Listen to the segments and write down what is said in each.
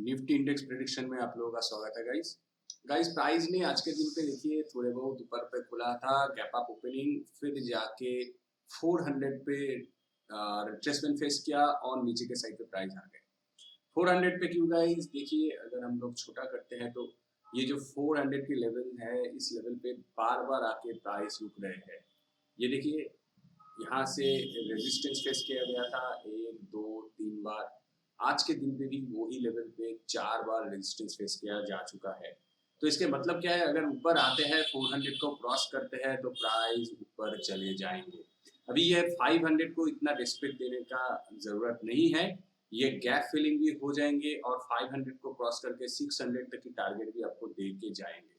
Nifty index prediction में आप लोगों का स्वागत है गाइस। प्राइस ने आज के दिन पे देखिए थोड़े बहुत ऊपर पे खुला था, गैप अप ओपनिंग, फिर जाके 400 पे रिट्रेसमेंट फेस किया और नीचे के साइड पे प्राइस आ गए। 400 पे क्यों गाइस? देखिए अगर हम लोग छोटा करते हैं तो ये जो 400 की लेवल है, इस लेवल पे बार बार आके प्राइस रुक रहे हैं। ये देखिए यहाँ से रेजिस्टेंस फेस किया गया था 1 2 3 बार। आज के दिन पे भी वही लेवल पे 4 बार रेजिस्टेंस फेस किया जा चुका है। तो इसके मतलब क्या है, अगर ऊपर आते हैं 400 को क्रॉस करते हैं तो प्राइस ऊपर चले जाएंगे। अभी ये 500 को इतना रिस्पेक्ट देने का जरूरत नहीं है। ये गैप फिलिंग भी हो जाएंगे और 500 को क्रॉस करके 600 तक की टारगेट भी आपको दे के जाएंगे।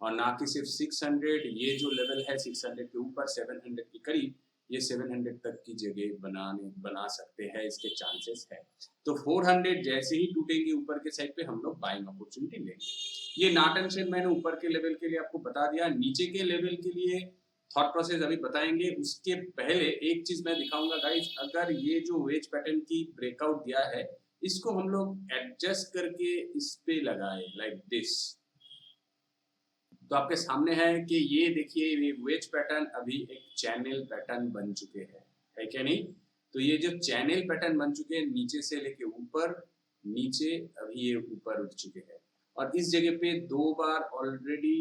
और ना कि सिर्फ 600, ये जो लेवल है 600 के ऊपर 700 के करीब, ये 700 तक की जगह बना सकते हैं, इसके चांसेस है। तो 400 जैसे ही टूटेंगे ऊपर के साइड पे हम लोग बाइंग अपॉर्चुनिटी लेंगे। ये नॉट एंड शेड मैंने ऊपर के लेवल के लिए आपको बता दिया। नीचे के लेवल के लिए थॉट प्रोसेस अभी बताएंगे। उसके पहले एक चीज मैं दिखाऊंगा गाइस, अगर ये जो वेज पैटर्न की ब्रेकआउट दिया है, इसको हम लोग एडजस्ट करके इस पे लगाए लाइक दिस, तो आपके सामने है कि ये देखिए ये वेज पैटर्न अभी एक चैनल पैटर्न बन चुके हैं, है क्या नहीं? तो ये जो चैनल पैटर्न बन चुके हैं नीचे से लेके ऊपर, नीचे अभी ये ऊपर उठ चुके हैं और इस जगह पे 2 बार ऑलरेडी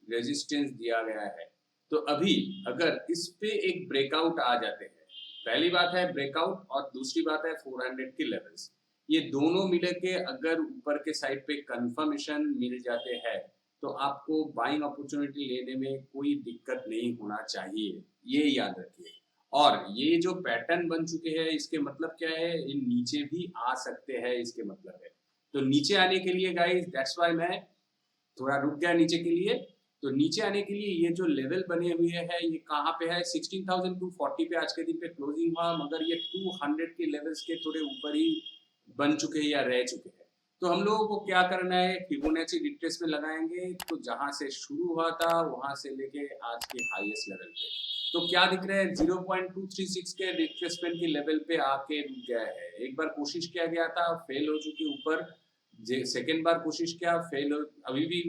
रेजिस्टेंस दिया गया है। तो अभी अगर इस पे एक ब्रेकआउट आ जाते हैं, पहली बात है ब्रेकआउट और दूसरी बात है 400 के लेवल्स, ये दोनों मिले के अगर ऊपर के साइड पे कंफर्मेशन मिल जाते हैं तो आपको बाइंग अपॉर्चुनिटी लेने में कोई दिक्कत नहीं होना चाहिए, ये याद रखिए। और ये जो पैटर्न बन चुके हैं इसके मतलब क्या है, ये नीचे भी आ सकते हैं, इसके मतलब है। तो नीचे आने के लिए गाइस, दैट्स व्हाई मैं थोड़ा रुक गया नीचे के लिए। तो नीचे आने के लिए ये जो लेवल बने हुए हैं, ये कहाँ पे है? 16,240 पे आज के दिन पे क्लोजिंग हुआ, मगर ये 200 के लेवल्स के थोड़े ऊपर ही बन चुके हैं या रह चुके हैं। तो हम लोगों को क्या करना है, फिबोनाची रिट्रेस में लगाएंगे। तो जहां से शुरू हुआ था वहां से लेके आज के हाईएस्ट लेवल पे, तो क्या दिख रहा है, 0.236 के रिट्रेसमेंट के लेवल पे आके रुक गया है। एक बार कोशिश किया गया था, फेल हो चुकी ऊपर, सेकेंड बार कोशिश किया, फेल हो, अभी भी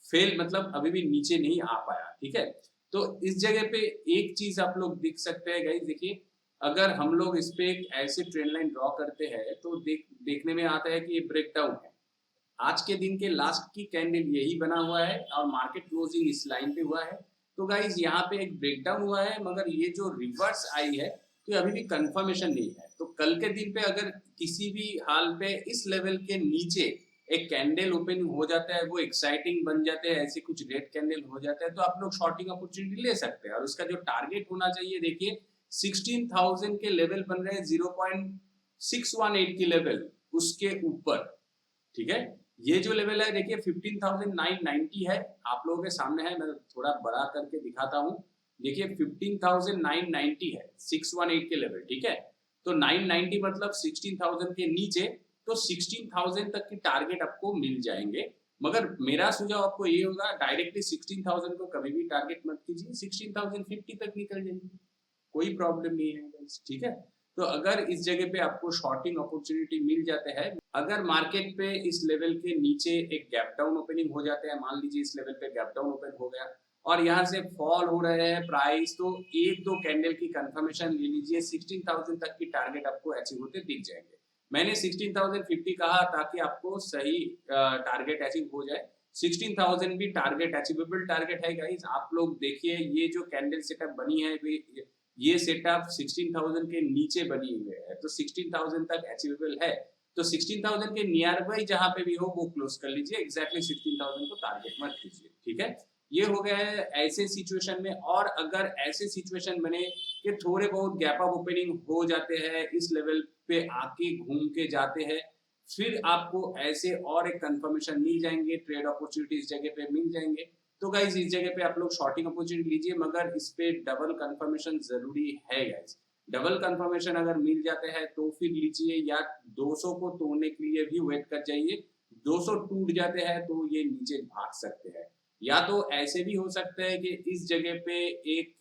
फेल, मतलब अभी भी नीचे नहीं आ पाया। ठीक है, तो इस जगह पे एक चीज आप लोग देख सकते हैं गाइस, देखिए अगर हम लोग इस पे एक ऐसे ट्रेंड लाइन ड्रॉ करते हैं तो देखने में आता है कि ये ब्रेकडाउन है। आज के दिन के लास्ट की कैंडल यही बना हुआ है और मार्केट क्लोजिंग इस लाइन पे हुआ है। तो गाइज यहाँ पे एक ब्रेकडाउन हुआ है, मगर ये जो रिवर्स आई है तो अभी भी कंफर्मेशन नहीं है। तो कल के दिन पे अगर किसी भी हाल पे इस लेवल के नीचे एक कैंडल ओपन हो जाता है, वो एक्साइटिंग बन जाते हैं, ऐसे कुछ रेड कैंडल हो जाता है, तो आप लोग शॉर्टिंग अपॉर्चुनिटी ले सकते हैं। और उसका जो टारगेट होना चाहिए, देखिए 16,000 के लेवल बन रहे हैं, 0.618 की लेवल उसके ऊपर। ठीक है, ये जो लेवल है देखिए 15,990 है, आप लोगों के सामने है, मैं थोड़ा बड़ा करके दिखाता हूँ। देखिए 15,990 है 618 के लेवल। ठीक है, तो 990 मतलब 16,000 के नीचे, तो 16,000 तक की टारगेट आपको मिल जाएंगे। मगर मेरा सुझाव आपको ये होगा, डायरेक्टली 16,000 को कभी भी टारगेट मत कीजिए, 16,050 तक निकल जाइए, कोई प्रॉब्लम नहीं है। ठीक है, तो अगर इस जगह पे आपको शॉर्टिंग अपॉर्चुनिटी मिल जाते हैं, अगर मार्केट पे इस लेवल के नीचे एक गैप डाउन ओपनिंग हो जाते हैं, मान लीजिए इस लेवल पे गैप डाउन ओपन हो गया और यहाँ से फॉल हो रहे हैं प्राइस, तो एक दो कैंडल की कंफर्मेशन ले लीजिए, 16,000 तक की टारगेट आपको अचीव होते दिख जाएंगे। मैंने 16,050 कहा ताकि आपको सही टारगेट अचीव हो जाए। 16,000 भी टारगेट अचीवेबल टारगेट है गाइस। आप लोग देखिए ये जो कैंडल सेटअप बनी है, ये सेटअप 16,000 के नीचे बनी हुई है, तो 16,000 तक अचीवेबल है। तो 16,000 के नियर बाई जहां पे भी हो वो क्लोज कर लीजिए, एग्जैक्टली 16,000 को टारगेट मत कीजिए। ठीक है, ये हो गया है ऐसे सिचुएशन में। और अगर ऐसे सिचुएशन बने कि थोड़े बहुत गैप अप ओपनिंग हो जाते हैं, इस लेवल पे आके घूम के जाते हैं, फिर आपको ऐसे और एक कंफर्मेशन मिल जाएंगे, ट्रेड अपॉर्चुनिटी इस जगह पे मिल जाएंगे। तो गाइज इस जगह पे आप लोग शॉर्टिंग अपॉर्चुनिटी लीजिए, मगर इस पे डबल कंफर्मेशन जरूरी है गाइज। डबल कंफर्मेशन अगर मिल जाते हैं तो फिर लीजिए, या 200 को तोड़ने के लिए भी वेट कर जाइए। 200 टूट जाते हैं तो ये नीचे भाग सकते हैं, या तो ऐसे भी हो सकता है कि इस जगह पे एक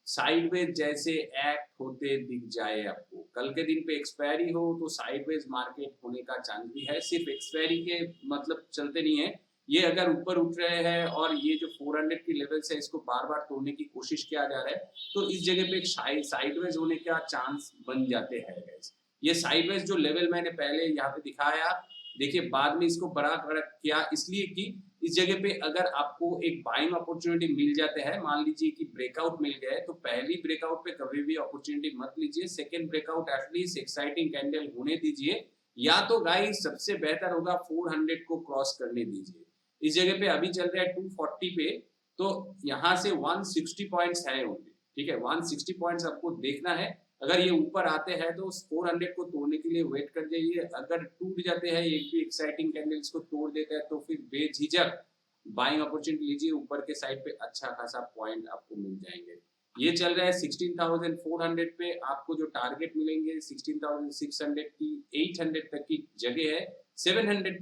साइडवेज जैसे एक्ट होते दिख जाए आपको, कल के दिन पे एक्सपायरी हो तो साइडवेज मार्केट होने का चांस भी है। सिर्फ एक्सपायरी के मतलब चलते नहीं है, ये अगर ऊपर उठ रहे हैं और ये जो 400 की लेवल्स है इसको बार बार तोड़ने की कोशिश किया जा रहा है, तो इस जगह पे एक साइडवेज होने का चांस बन जाते हैं guys। ये साइडवेज जो लेवल मैंने पहले यहाँ पे दिखाया, देखिए बाद में इसको बड़ा किया इसलिए कि इस जगह पे अगर आपको एक बाइंग अपॉर्चुनिटी मिल जाते हैं, मान लीजिए कि ब्रेकआउट मिल गया है, तो पहली ब्रेकआउट पे कभी भी अपॉर्चुनिटी मत लीजिए, second breakout at least exciting candle होने दीजिए, या तो गाइस सबसे बेहतर होगा 400 को क्रॉस करने दीजिए। इस जगह पे अभी चल रहा है 240 पे, तो यहाँ से 160 पॉइंट्स है ओनली, ठीक है, 160 पॉइंट्स आपको देखना है। अगर ये ऊपर आते हैं तो 400 को तोड़ने के लिए वेट कर जाइए, अगर टूट जाते हैं एक भी एक्साइटिंग कैंडल इसको तोड़ देता है तो फिर बेझिझक बाइंग अपॉर्चुनिटी लीजिए, ऊपर के साइड पे अच्छा खासा पॉइंट आपको मिल जाएंगे। ये चल रहा है 16,400 पे, आपको जो टारगेट मिलेंगे 16,600 की 800 तक की जगह है, 700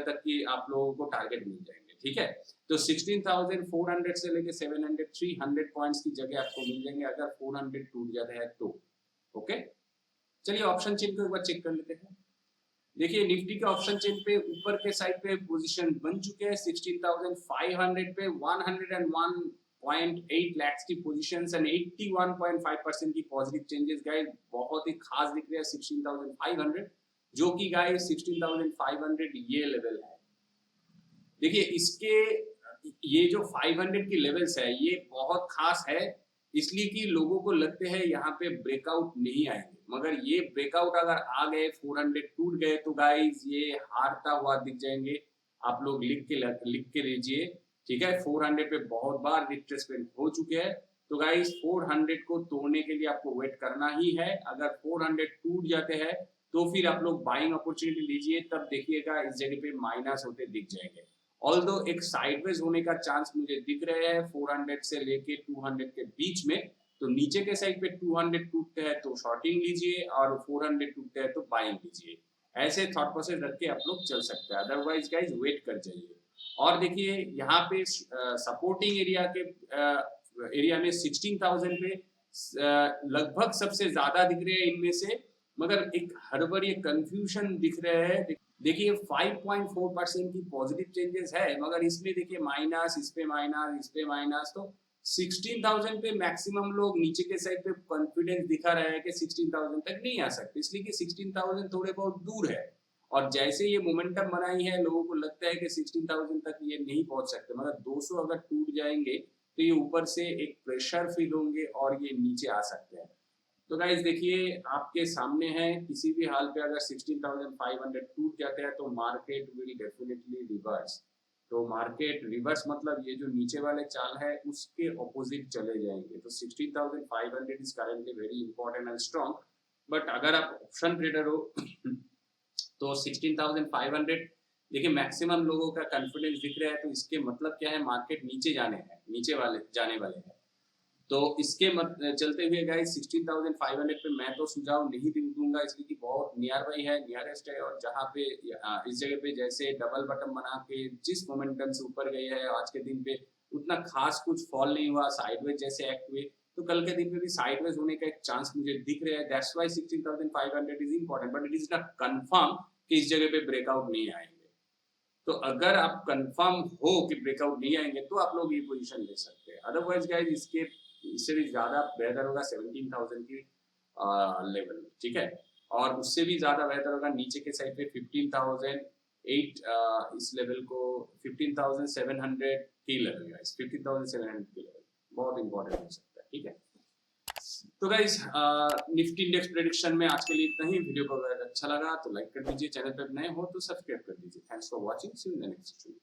तक की आप लोगों को टारगेट मिल जाएंगे, ठीक है। तो 16,400 से लेके 700 300 पॉइंट्स की जगह आपको मिल जाएंगे अगर 400 टूट जाता है तो। ओके, चलिए ऑप्शन चेन को एक बार चेक कर लेते हैं। देखिए निफ्टी के ऑप्शन चेन पे ऊपर के साइड पे पोजीशन बन चुके हैं 16,500 पे, 101.8 लाख की पोजीशंस एंड 81.5% की पॉजिटिव चेंजेस गाइस, बहुत ही खास दिख रहे हैं 16,500, जो कि गाइस 16,500 ये लेवल है। देखिए इसके ये जो 500 की लेवल्स है ये बहुत खास है, इसलिए कि लोगों को लगते हैं यहाँ पे ब्रेकआउट नहीं आएंगे, मगर ये ब्रेकआउट अगर आ गए 400 टूट गए तो गाइस ये हारता हुआ दिख जाएंगे। आप लोग लिख के लीजिए, ठीक है। 400 पे बहुत बार रिट्रेसमेंट हो चुके हैं, तो गाइस 400 को तोड़ने के लिए आपको वेट करना ही है। अगर 400 टूट जाते हैं तो फिर आप लोग बाइंग अपॉर्चुनिटी लीजिए, तब देखिएगा इस जगह पे माइनस होते दिख जाएंगे। ऑल्दो एक साइडवेज होने का चांस मुझे दिख रहे हैं 400 से लेके 200 के बीच में, तो नीचे के साइड पे 200 टूटते हैं तो शॉर्टिंग लीजिए और 400 टूटते हैं तो बाइंग लीजिए। ऐसे थॉट प्रोसेस रख के आप लोग चल सकते हैं, अदरवाइज गाइज वेट कर जाइए। और देखिए यहाँ पे सपोर्टिंग एरिया के एरिया में 16,000 पे लगभग सबसे ज्यादा दिख रहे हैं इनमें से, मगर एक हड़बड़ी कंफ्यूजन दिख रहे हैं। देखिए 5.4% की पॉजिटिव चेंजेस है, मगर इसमें देखिए माइनस, इस पे माइनस, इस पे माइनस, तो 16,000 पे मैक्सिमम लोग नीचे के साइड पे कॉन्फिडेंस दिखा रहे हैं कि 16,000 तक नहीं आ सकते, इसलिए कि 16,000 थोड़े बहुत दूर है। और जैसे ये मोमेंटम बनाई है लोगों को लगता है कि 16,000 तक ये नहीं पहुंच सकते, मगर 200 अगर टूट जाएंगे तो ये ऊपर से एक प्रेशर फील होंगे और ये नीचे आ सकते हैं। तो गाइज देखिए आपके सामने है, किसी भी हाल पे अगर 16,500 टूट जाते हैं तो मार्केट विल डेफिनेटली रिवर्स। तो मार्केट रिवर्स मतलब ये जो नीचे वाले चाल है उसके ऑपोजिट चले जाएंगे। तो 16,500 is currently very important and strong, but अगर आप ऑप्शन ट्रेडर हो तो 16,500 देखिए मैक्सिमम लोगों का कॉन्फिडेंस दिख रहा है, तो इसके मतलब क्या है, मार्केट नीचे जाने वाले हैं। तो इसके चलते हुए गाइस 16,500 पे मैं तो सुझाव नहीं दूंगा, इसलिए कि बहुत नियर बाई है, नियरेस्ट है, और जहाँ पे इस जगह पे जैसे डबल बटन बना के जिस मोमेंटम से ऊपर गई है आज के दिन पे उतना खास कुछ फॉल नहीं हुआ, साइडवेज जैसे एक्ट हुए, तो कल के दिन पे भी साइडवेज होने का एक चांस मुझे दिख रहा है। That's why 16,500 is important, but it is not confirm कि इस जगह पे ब्रेकआउट नहीं आएंगे। तो अगर आप कंफर्म हो कि ब्रेकआउट नहीं आएंगे तो आप लोग ये पोजीशन ले सकते हैं, अदरवाइज गाइस इससे भी ज्यादा बेहतर होगा 17,000 की लेवल, ठीक है। और उससे भी ज्यादा बेहतर होगा नीचे के साइड पे 15,008 इस लेवल को 15,700 की लेवल, गाइस 15,700 की लेवल बहुत इंपॉर्टेंट हो सकता है, ठीक है। तो गाइस निफ्टी इंडेक्स प्रेडिक्शन में आज के लिए इतना ही। वीडियो को अगर अच्छा लगा तो लाइक कर दीजिए, चैनल पर नए हो तो सब्सक्राइब कर दीजिए। Thanks for watching, see you in the next video.